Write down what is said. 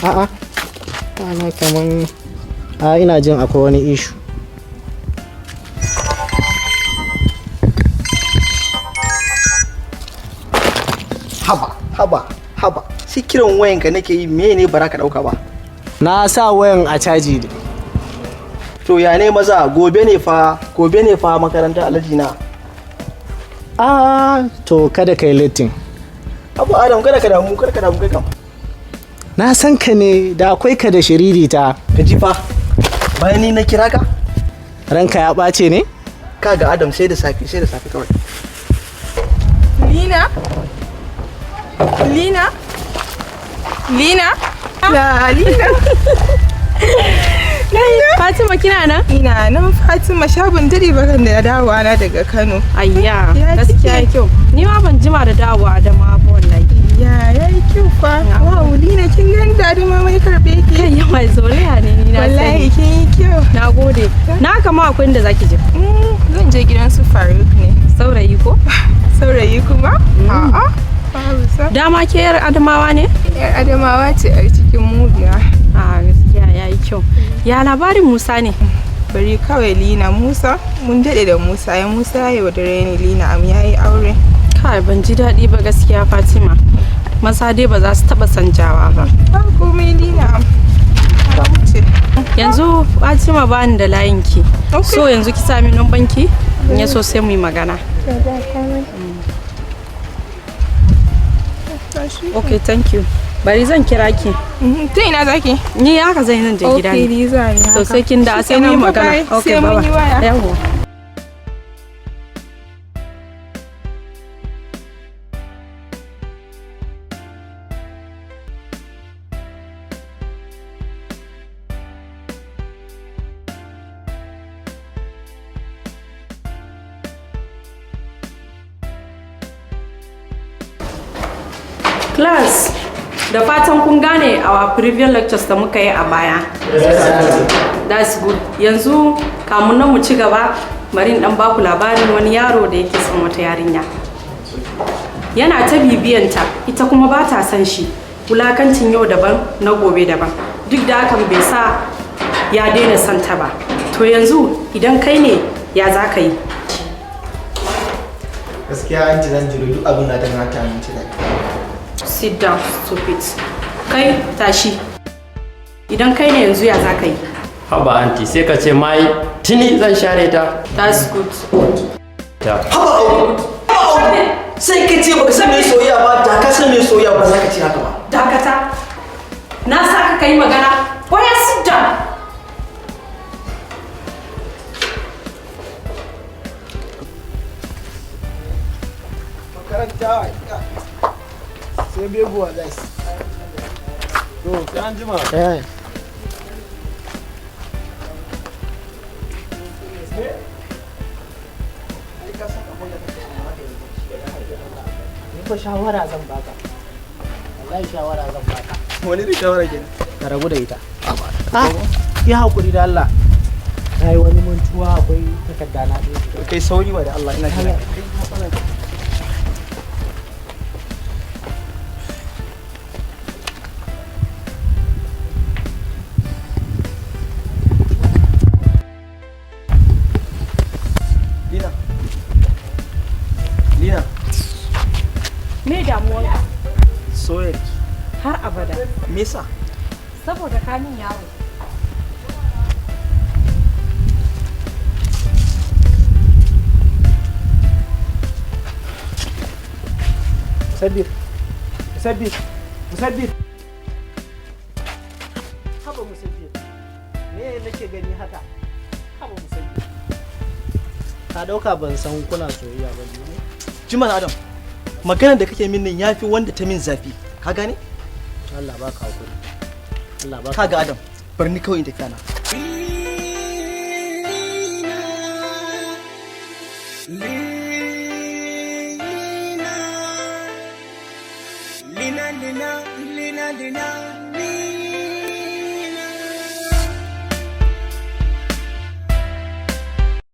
A'a. Ana kaman ina jin akwai wani issue. Haba. Sai kiran wayanka nake yi ne ba za ka dauka ba. Na sa wayan a caji ne. To ya ne maza gobe ne fa makaranta Alhaji na. To kada kai latin. Abu Adam kada ka damu kai kam. Na san ka ne da akwai ka da shiririta. Ka ji fa. Bayan ni na kira ka? Ranka ya ɓace ne? Kaga Adam sai da safe kawai. Lina? La Lina. Fatima kina nan? Ina nan Fatima shagon dare bakan da dawowa na daga Kano. Ayya, gaskiya kyau. Ni ma ban jima da dawowa da ma wallahi. Yayi kyau fa. Wow, Lina kin gani da ma mai karbe ki. Kai mai zolaya ne ni na sani. Wallahi kin yi kyau. Nagode. Na kama akwai inda zaki je. Zan je gidan su Faruk ne. Saurayi ko? Saurayi kuma? A'a. Dama ke yar Adamawa ne? Yar Adamawa ce a cikin mubiya. Gaskiya yayi kyau. Ya labarin Musa ne? Bari kawai Lina Musa mun dade da Musa ya yaudare ni Lina am yayi aure. Kai ban ji daɗi ba gaskiya Fatima. Masa dai ba za su taɓa sanjawa ba. Ba komai Lina am. Yanzu Fatima ba ni da layinki. So yanzu ki sami numban ki? In ya so sai mu yi magana. Okay, thank you. Bari zan kira ki. Ta ina zaki? Ni haka zan je gida ne. Okay, ni zan yi haka. To sai kin da sai mu yi magana. Okay, sai mun yi waya. Yawo. Class, da fatan kun gane our previous lectures da muka yi a baya. That's good. Yanzu kamun nan mu ci gaba, bari dan baku labarin wani yaro da yake son wata yarinya. Yana ta bibiyanta, ita kuma ba ta son shi. Wulakancin yau daban, na gobe daban. Duk da hakan bai sa ya daina son ta ba. To yanzu idan kai ne, ya za ka yi? Gaskiya an ji zan jiro duk abin da ta mata mun ci da. Sit down, stupid. Kai, tashi. Idan kai ne yanzu ya za ka yi? Haba anti, sai ka ce mai tuni zan share ta. That's good. Haba sai ka ce baka san me soyayya ba, da ka san me soyayya ba za ka ce haka ba. Dakata. Na sa ka kai magana. Waya sit down. Makaranta sai bebuwa guys. To, sai an jima. Ko shawara zan baka. Wallahi shawara zan baka. Wani da shawara kenan. Ka rabu da ita. Ya hakuri da Allah. Nayi wani mantuwa akwai takarda na ɗaya. Kai sauri wa da Allah ina kira. Lina. Me damuwarka? Soyayya. Har abada. Me yasa? Saboda kanin yaro. Musabbir. Haba Musabbir. Me nake gani haka? Haba Musabbir. Ka dauka ban san kuna soyayya ba ne? Jiman Adam. Maganar da kake min nan yafi wanda ta min zafi. Ka gane? Allah baka hakuri. Allah baka. Kaga Adam, bar ni kawai in tafi ana. Lina